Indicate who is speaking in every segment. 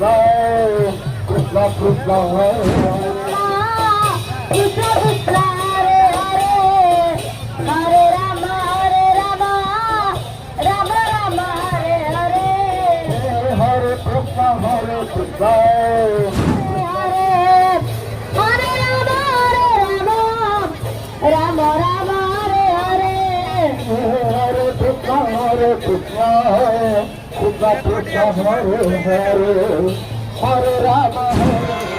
Speaker 1: Krishna Krishna
Speaker 2: Krishna Hare Hare Hare Rama Rama Rama Hare Hare
Speaker 1: Hare Krishna Hare Krishna
Speaker 2: Rama Rama Hare Hare
Speaker 1: Hare Krishna Hare Krishna Krishna Krishna Hare Hare Hare Rama Hare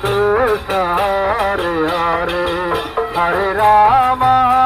Speaker 1: Krishna Hare Hare Hare Rama